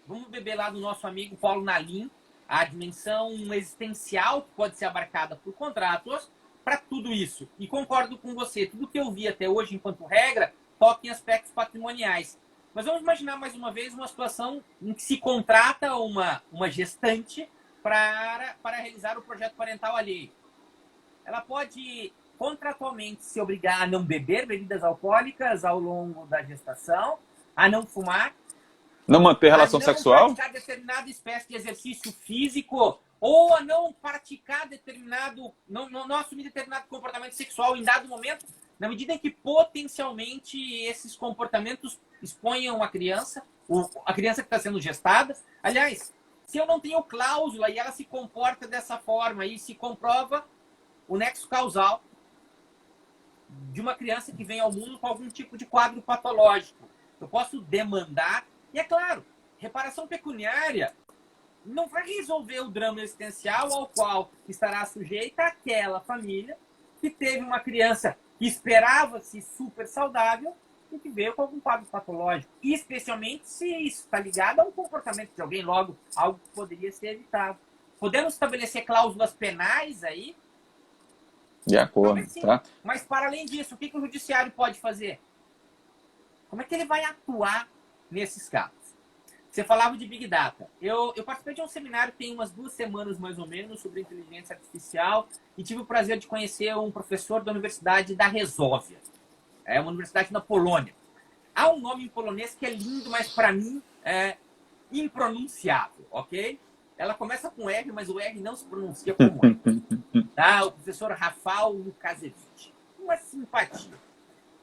Vamos beber lá do nosso amigo Paulo Nalim, a dimensão existencial que pode ser abarcada por contratos para tudo isso. E concordo com você, tudo que eu vi até hoje, enquanto regra, toca em aspectos patrimoniais. Mas vamos imaginar mais uma vez uma situação em que se contrata uma gestante para realizar o projeto parental alheio. Ela pode contratualmente se obrigar a não beber bebidas alcoólicas ao longo da gestação, a não fumar, não manter relação a não sexual, praticar determinada espécie de exercício físico, ou a não praticar não assumir determinado comportamento sexual em dado momento, na medida em que potencialmente esses comportamentos exponham a criança que está sendo gestada. Aliás, se eu não tenho cláusula e ela se comporta dessa forma e se comprova o nexo causal de uma criança que vem ao mundo com algum tipo de quadro patológico, eu posso demandar. E é claro, reparação pecuniária não vai resolver o drama existencial ao qual estará sujeita aquela família que teve uma criança que esperava-se super saudável e que veio com algum quadro patológico. E especialmente se isso está ligado a um comportamento de alguém, logo, algo que poderia ser evitado. Podemos estabelecer cláusulas penais aí? De acordo, tá? Mas, para além disso, o que o judiciário pode fazer? Como é que ele vai atuar nesses casos? Você falava de Big Data. Eu participei de um seminário tem umas 2 semanas, mais ou menos, sobre inteligência artificial e tive o prazer de conhecer um professor da Universidade da Resóvia. É uma universidade na Polônia. Há um nome em polonês que é lindo, mas, para mim, é impronunciável, ok? Ela começa com R, mas o R não se pronuncia como R. Tá? O professor Rafał Lukasiewicz. Uma simpatia.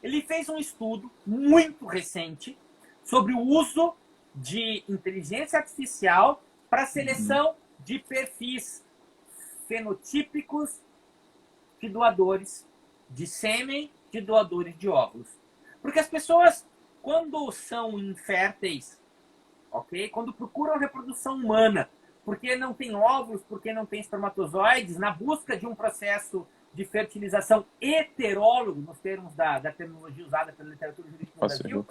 Ele fez um estudo muito recente sobre o uso de inteligência artificial para seleção de perfis fenotípicos de doadores de sêmen, de doadores de óvulos. Porque as pessoas, quando são inférteis, ok? Quando procuram reprodução humana, porque não tem óvulos, porque não tem espermatozoides, na busca de um processo de fertilização heterólogo, nos termos da terminologia usada pela literatura jurídica no Brasil,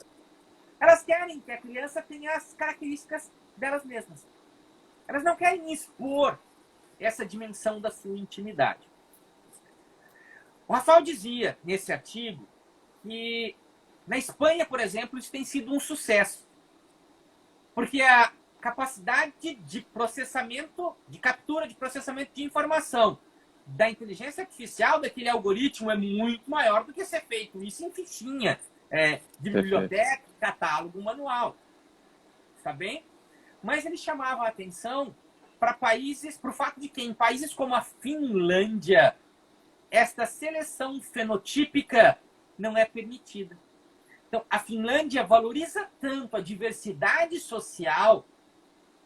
elas querem que a criança tenha as características delas mesmas. Elas não querem expor essa dimensão da sua intimidade. O Rafael dizia, nesse artigo, que na Espanha, por exemplo, isso tem sido um sucesso. Porque a capacidade de processamento, de captura, de processamento de informação da inteligência artificial, daquele algoritmo, é muito maior do que ser feito isso em fichinha, de Perfeito. biblioteca, catálogo, manual. Está bem? Mas ele chamava a atenção para o fato de que em países como a Finlândia, esta seleção fenotípica não é permitida. Então, a Finlândia valoriza tanto a diversidade social,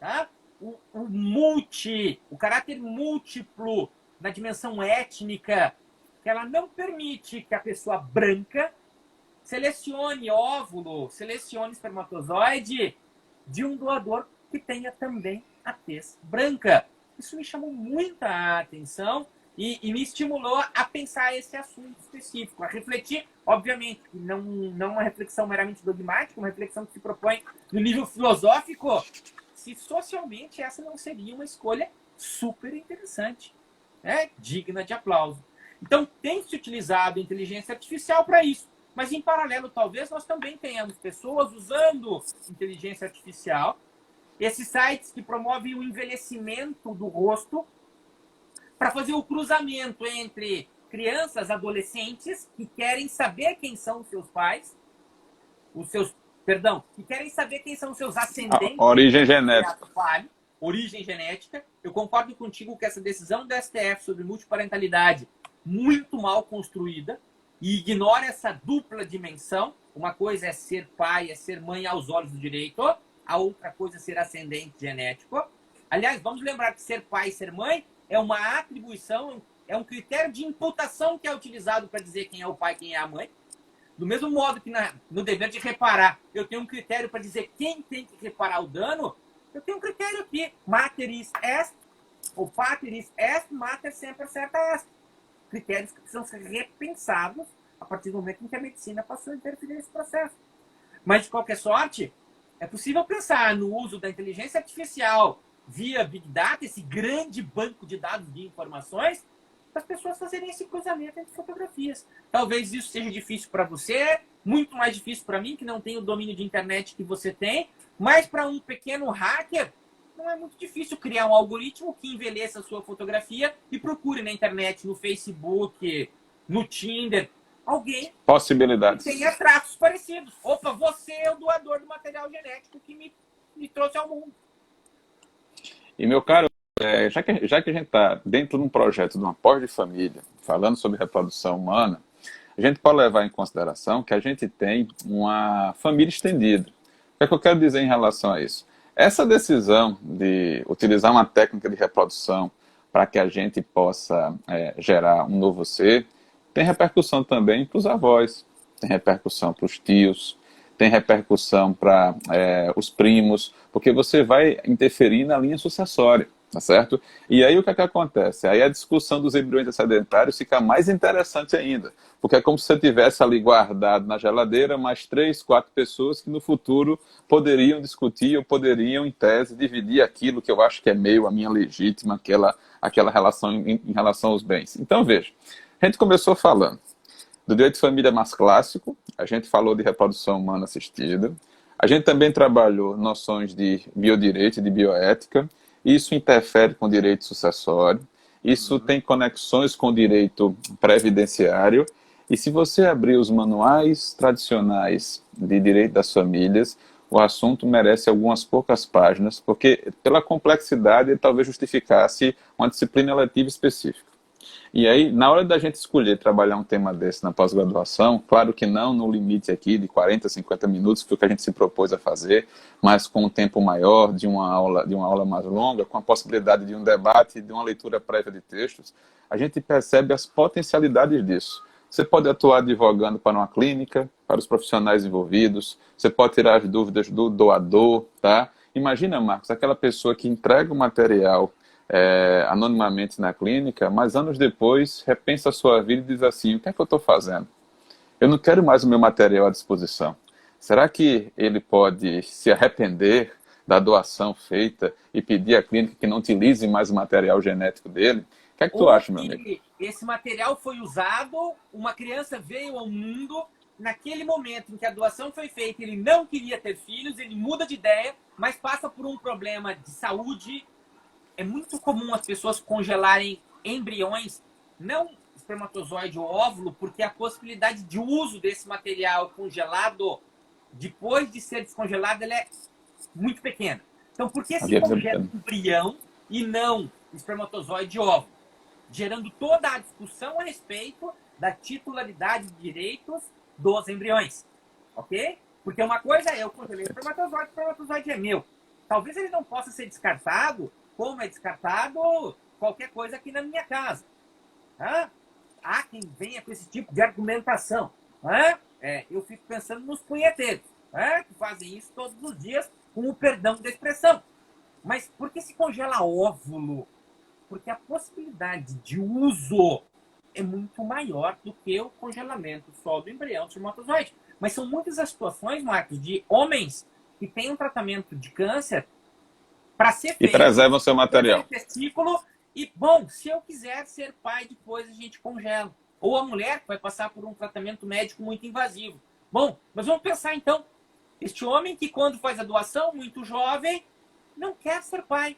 tá? O caráter múltiplo na dimensão étnica, que ela não permite que a pessoa branca selecione óvulo, selecione espermatozoide de um doador que tenha também a tez branca. Isso me chamou muita atenção e me estimulou a pensar esse assunto específico, a refletir, obviamente, não uma reflexão meramente dogmática, uma reflexão que se propõe no nível filosófico, se socialmente essa não seria uma escolha super interessante, digna de aplauso. Então, tem se utilizado a inteligência artificial para isso. Mas, em paralelo, talvez nós também tenhamos pessoas usando inteligência artificial, esses sites que promovem o envelhecimento do rosto, para fazer o cruzamento entre crianças, adolescentes, que querem saber quem são os seus pais, que querem saber quem são os seus A ascendentes, origem genética. origem genética. Eu concordo contigo que essa decisão do STF sobre multiparentalidade, muito mal construída, e ignora essa dupla dimensão. Uma coisa é ser pai, é ser mãe aos olhos do direito, a outra coisa é ser ascendente genético. Aliás, vamos lembrar que ser pai e ser mãe é uma atribuição, é um critério de imputação que é utilizado para dizer quem é o pai e quem é a mãe. Do mesmo modo que no dever de reparar, eu tenho um critério para dizer quem tem que reparar o dano, eu tenho um critério aqui, materis est, ou pateris est, mater sempre acerta est. Critérios que precisam ser repensados a partir do momento em que a medicina passou a interferir nesse processo. Mas, de qualquer sorte, é possível pensar no uso da inteligência artificial via Big Data, esse grande banco de dados de informações, para as pessoas fazerem esse cruzamento entre fotografias. Talvez isso seja difícil para você, muito mais difícil para mim, que não tenho o domínio de internet que você tem, mas para um pequeno hacker, não é muito difícil criar um algoritmo que envelheça a sua fotografia e procure na internet, no Facebook, no Tinder, alguém Possibilidades. que tenha traços parecidos. Opa, você é o doador do material genético que me trouxe ao mundo. E, meu caro, já que a gente está dentro de um projeto de uma pós de família, falando sobre reprodução humana, a gente pode levar em consideração que a gente tem uma família estendida. O que é que eu quero dizer em relação a isso? Essa decisão de utilizar uma técnica de reprodução para que a gente possa gerar um novo ser, tem repercussão também para os avós, tem repercussão para os tios, tem repercussão para os primos, porque você vai interferir na linha sucessória, tá certo? E aí o que é que acontece? Aí a discussão dos embriões sedentários fica mais interessante ainda, porque é como se você tivesse ali guardado na geladeira mais 3, 4 pessoas que no futuro poderiam discutir ou poderiam, em tese, dividir aquilo que eu acho que é meio a minha legítima, aquela relação em relação aos bens. Então, veja, a gente começou falando do direito de família mais clássico, a gente falou de reprodução humana assistida, a gente também trabalhou noções de biodireito e de bioética, isso interfere com o direito sucessório, isso tem conexões com o direito previdenciário, e se você abrir os manuais tradicionais de direito das famílias, o assunto merece algumas poucas páginas, porque pela complexidade ele talvez justificasse uma disciplina eletiva específica. E aí, na hora da gente escolher trabalhar um tema desse na pós-graduação, claro que não no limite aqui de 40, 50 minutos, que foi o que a gente se propôs a fazer, mas com um tempo maior, de uma aula mais longa, com a possibilidade de um debate, de uma leitura prévia de textos, a gente percebe as potencialidades disso. Você pode atuar advogando para uma clínica, para os profissionais envolvidos, você pode tirar as dúvidas do doador, tá? Imagina, Marcos, aquela pessoa que entrega o material anonimamente na clínica, mas anos depois repensa a sua vida e diz assim, o que é que eu estou fazendo? Eu não quero mais o meu material à disposição. Será que ele pode se arrepender da doação feita e pedir à clínica que não utilize mais o material genético dele? O que é que tu acha, meu amigo? Esse material foi usado, uma criança veio ao mundo, naquele momento em que a doação foi feita, ele não queria ter filhos, ele muda de ideia, mas passa por um problema de saúde. É muito comum as pessoas congelarem embriões, não espermatozoide ou óvulo, porque a possibilidade de uso desse material congelado depois de ser descongelado ela é muito pequena. Então, por que se congela embrião e não espermatozoide e óvulo? Gerando toda a discussão a respeito da titularidade de direitos dos embriões. Ok? Porque uma coisa é eu congelei o espermatozoide é meu. Talvez ele não possa ser descartado como é descartado qualquer coisa aqui na minha casa. Há quem venha com esse tipo de argumentação. Eu fico pensando nos punheteiros, que fazem isso todos os dias, com o perdão da expressão. Mas por que se congela óvulo? Porque a possibilidade de uso é muito maior do que o congelamento só do embrião do espermatozoide. Mas são muitas as situações, Marcos, de homens que têm um tratamento de câncer para ser feito. E preservam seu material. Testículo, e, bom, se eu quiser ser pai, depois a gente congela. Ou a mulher que vai passar por um tratamento médico muito invasivo. Bom, mas vamos pensar então. Este homem que quando faz a doação, muito jovem, não quer ser pai.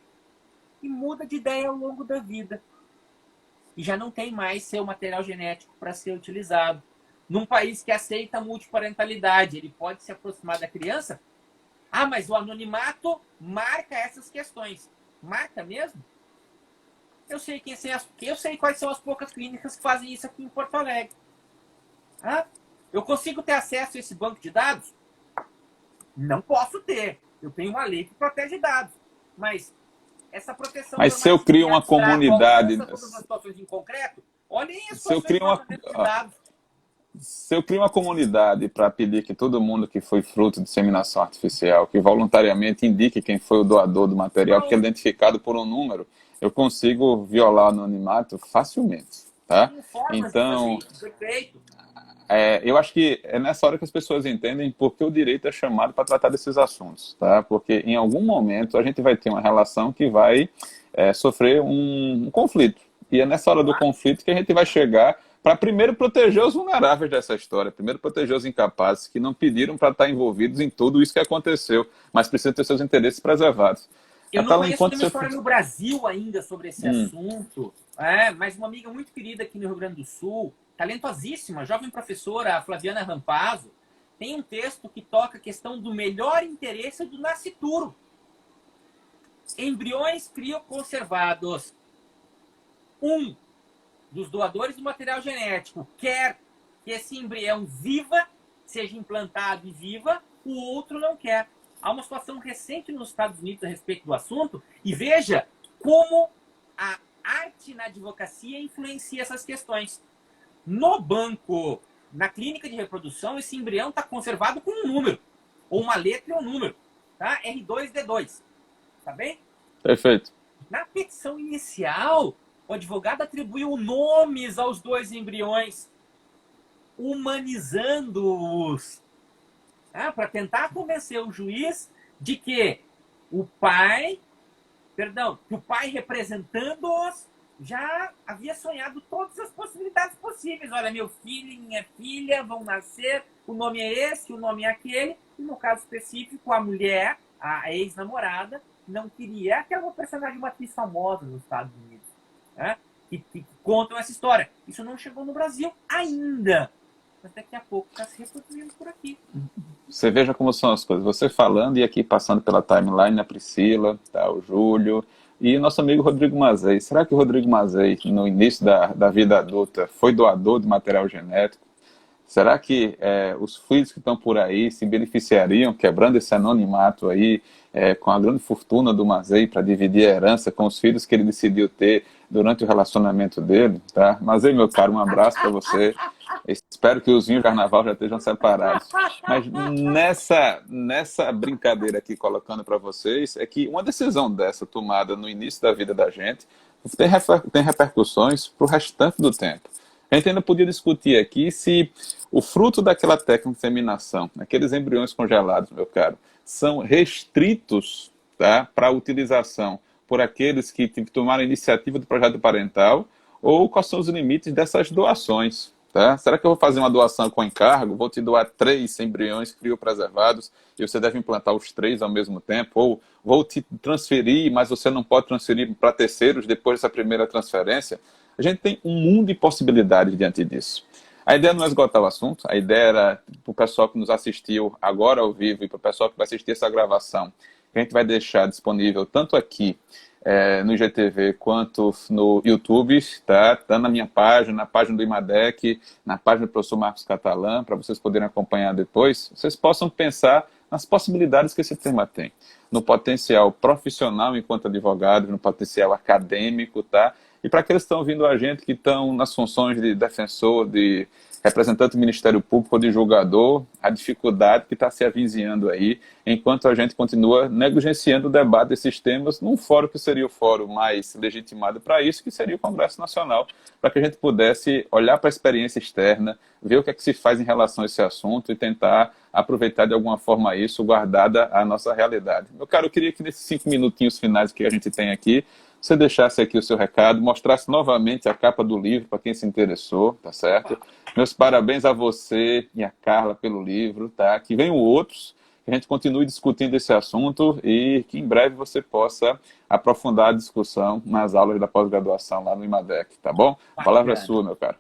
E muda de ideia ao longo da vida. E já não tem mais seu material genético para ser utilizado. Num país que aceita a multiparentalidade, ele pode se aproximar da criança? Mas o anonimato marca essas questões. Marca mesmo? Eu sei quais são as poucas clínicas que fazem isso aqui em Porto Alegre. Eu consigo ter acesso a esse banco de dados? Não posso ter. Eu tenho uma lei que protege dados. Mas essa proteção... Mas se eu crio uma comunidade... Todas as situações em concreto, olhem as se eu crio uma... de dados. Se eu crio uma comunidade para pedir que todo mundo que foi fruto de inseminação artificial, que voluntariamente indique quem foi o doador do material, que é identificado por um número, eu consigo violar o anonimato facilmente, tá? Então, eu acho que é nessa hora que as pessoas entendem por que o direito é chamado para tratar desses assuntos, tá? Porque em algum momento a gente vai ter uma relação que vai sofrer um conflito. E é nessa hora do conflito que a gente vai chegar para primeiro proteger os vulneráveis dessa história, primeiro proteger os incapazes que não pediram para estar envolvidos em tudo isso que aconteceu, mas precisam ter seus interesses preservados. Eu não conheço nenhuma história no Brasil ainda sobre esse assunto, mas uma amiga muito querida aqui no Rio Grande do Sul, talentosíssima, jovem professora, a Flaviana Rampazzo, tem um texto que toca a questão do melhor interesse do nascituro. Embriões crioconservados. Dos doadores do material genético quer que esse embrião viva, seja implantado e viva, o outro não quer. Há uma situação recente nos Estados Unidos a respeito do assunto, e veja como a arte na advocacia influencia essas questões. No banco, na clínica de reprodução, esse embrião está conservado com um número, ou uma letra e um número, tá? R2D2, tá bem? Perfeito. Na petição inicial, o advogado atribuiu nomes aos dois embriões, humanizando-os, para tentar convencer o juiz de que o pai representando-os já havia sonhado todas as possibilidades possíveis. Olha, meu filho e minha filha vão nascer, o nome é esse, o nome é aquele, e no caso específico, a mulher, a ex-namorada, não queria, que é uma personagem, uma atriz famosa nos Estados Unidos. Que contam essa história. Isso não chegou no Brasil ainda. Mas daqui a pouco está se reproduzindo por aqui. Você veja como são as coisas. Você falando e aqui passando pela timeline a Priscila, tá, o Júlio e o nosso amigo Rodrigo Mazei. Será que o Rodrigo Mazei, no início da vida adulta, foi doador de material genético? Será que os filhos que estão por aí se beneficiariam, quebrando esse anonimato aí, com a grande fortuna do Mazei para dividir a herança com os filhos que ele decidiu ter durante o relacionamento dele? Tá? Mazei, meu caro, um abraço para você. Espero que os vinhos de carnaval já estejam separados. Mas nessa brincadeira aqui, colocando para vocês, é que uma decisão dessa tomada no início da vida da gente tem repercussões para o restante do tempo. A gente ainda podia discutir aqui se o fruto daquela técnica de inseminação, aqueles embriões congelados, meu caro, são restritos, tá, para utilização por aqueles que tomaram a iniciativa do projeto parental, ou quais são os limites dessas doações. Tá? Será que eu vou fazer uma doação com encargo? Vou te doar 3 embriões criopreservados e você deve implantar os 3 ao mesmo tempo? Ou vou te transferir, mas você não pode transferir para terceiros depois dessa primeira transferência? A gente tem um mundo de possibilidades diante disso. A ideia não é esgotar o assunto, a ideia era para o pessoal que nos assistiu agora ao vivo e para o pessoal que vai assistir essa gravação, que a gente vai deixar disponível tanto aqui no IGTV quanto no YouTube, tá na minha página, na página do IMADEC, na página do professor Marcos Catalã, para vocês poderem acompanhar depois, vocês possam pensar nas possibilidades que esse tema tem, no potencial profissional enquanto advogado, no potencial acadêmico, tá? E para aqueles que estão vindo a gente, que estão nas funções de defensor, de representante do Ministério Público ou de julgador, a dificuldade que está se avizinhando aí, enquanto a gente continua negligenciando o debate desses temas num fórum que seria o fórum mais legitimado para isso, que seria o Congresso Nacional, para que a gente pudesse olhar para a experiência externa, ver o que é que se faz em relação a esse assunto e tentar aproveitar de alguma forma isso, guardada a nossa realidade. Meu caro, eu queria que nesses 5 minutinhos finais que a gente tem aqui, você deixasse aqui o seu recado, mostrasse novamente a capa do livro para quem se interessou, tá certo? Meus parabéns a você e a Carla pelo livro, tá? Que venham outros, que a gente continue discutindo esse assunto e que em breve você possa aprofundar a discussão nas aulas da pós-graduação lá no IMADEC, tá bom? A palavra é sua, meu caro.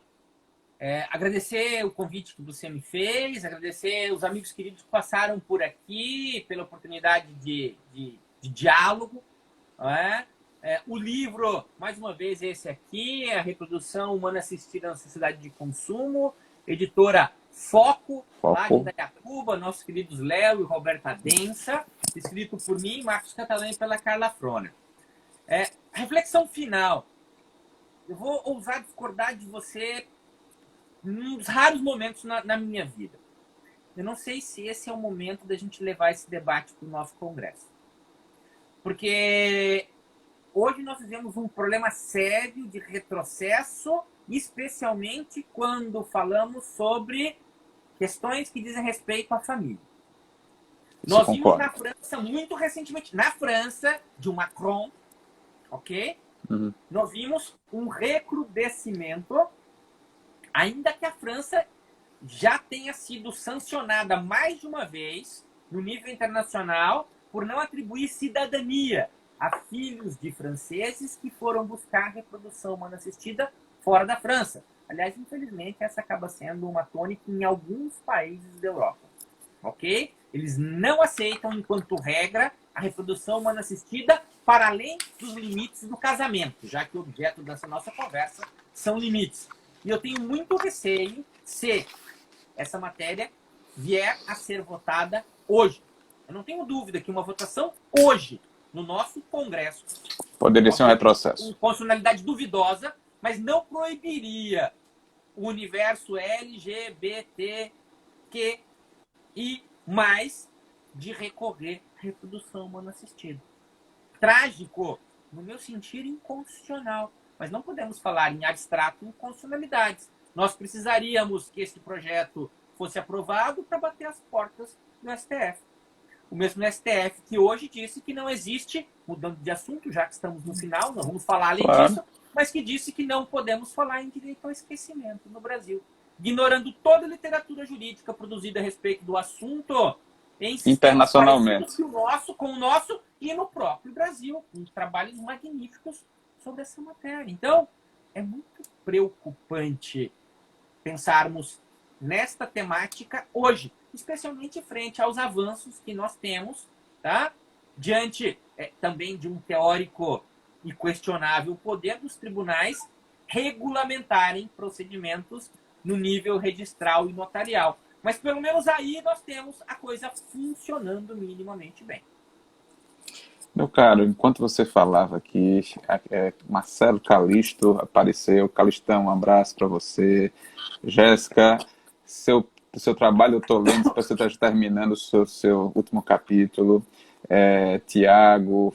Agradecer o convite que você me fez, agradecer os amigos queridos que passaram por aqui, pela oportunidade de diálogo, não é? O livro, mais uma vez, esse aqui, A Reprodução Humana Assistida na Sociedade de Consumo, editora Foco, lá de Indaiatuba, nossos queridos Léo e Roberta Densa, escrito por mim, Marcos Catalã e pela Carla Froner. Reflexão final. Eu vou ousar discordar de você num dos raros momentos na minha vida. Eu não sei se esse é o momento da gente levar esse debate para o nosso Congresso. Porque hoje nós vivemos um problema sério de retrocesso, especialmente quando falamos sobre questões que dizem respeito à família. Nós vimos na França, muito recentemente, na França, de Macron, ok? Uhum. Nós vimos um recrudescimento, ainda que a França já tenha sido sancionada mais de uma vez, no nível internacional, por não atribuir cidadania a filhos de franceses que foram buscar reprodução humana assistida fora da França. Aliás, infelizmente, essa acaba sendo uma tônica em alguns países da Europa. Ok? Eles não aceitam, enquanto regra, a reprodução humana assistida para além dos limites do casamento, já que o objeto dessa nossa conversa são limites. E eu tenho muito receio se essa matéria vier a ser votada hoje. Eu não tenho dúvida que uma votação hoje, no nosso Congresso, poderia ser um retrocesso. Com constitucionalidade duvidosa, mas não proibiria o universo LGBTQI+, de recorrer à reprodução humana assistida. Trágico, no meu sentir, inconstitucional. Mas não podemos falar em abstrato inconstitucionalidades. Nós precisaríamos que esse projeto fosse aprovado para bater as portas do STF. O mesmo STF que hoje disse que não existe, mudando de assunto, já que estamos no final, não vamos falar além disso, mas que disse que não podemos falar em direito ao esquecimento no Brasil, ignorando toda a literatura jurídica produzida a respeito do assunto internacionalmente, com o nosso e no próprio Brasil, com trabalhos magníficos sobre essa matéria. Então, é muito preocupante pensarmos nesta temática hoje, especialmente frente aos avanços que nós temos, tá? Diante também de um teórico e questionável poder dos tribunais regulamentarem procedimentos no nível registral e notarial. Mas pelo menos aí nós temos a coisa funcionando minimamente bem. Meu caro, enquanto você falava aqui, Marcelo Calisto apareceu. Calistão, um abraço para você. Jéssica, seu trabalho eu estou lendo, você está terminando o seu último capítulo. Tiago,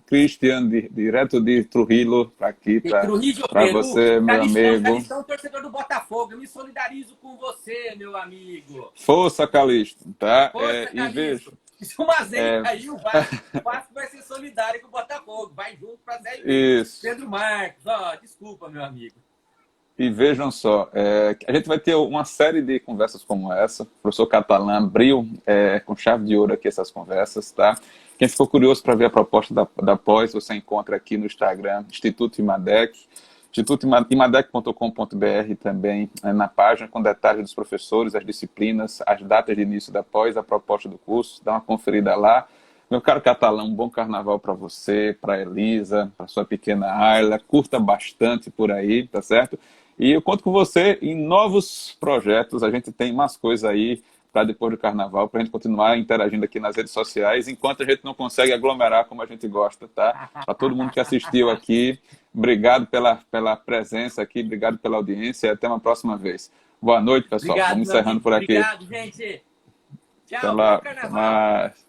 Cristian, direto de Trujillo, aqui para você, meu amigo. Calistão, torcedor do Botafogo, eu me solidarizo com você, meu amigo. Força, Calisto, tá? Força, Calisto. E veja. Se o Mazen cair, o Vasco vai ser solidário com o Botafogo, vai junto para Zé e Pedro Marcos. Desculpa, meu amigo. E vejam só, a gente vai ter uma série de conversas como essa. O professor Catalã abriu com chave de ouro aqui essas conversas, tá? Quem ficou curioso para ver a proposta da pós, você encontra aqui no Instagram, Instituto IMADEC. institutoimadec.com.br também, na página, com detalhes dos professores, as disciplinas, as datas de início da pós, a proposta do curso. Dá uma conferida lá. Meu caro Catalão, um bom carnaval para você, para Elisa, para sua pequena Ayla. Curta bastante por aí, tá certo? E eu conto com você em novos projetos. A gente tem umas coisas aí para depois do carnaval, para a gente continuar interagindo aqui nas redes sociais, enquanto a gente não consegue aglomerar como a gente gosta, tá? Para todo mundo que assistiu aqui, obrigado pela presença aqui, obrigado pela audiência e até uma próxima vez. Boa noite, pessoal. Obrigado, vamos encerrando por aqui. Obrigado, gente. Tchau, Até lá. bom carnaval. Até mais.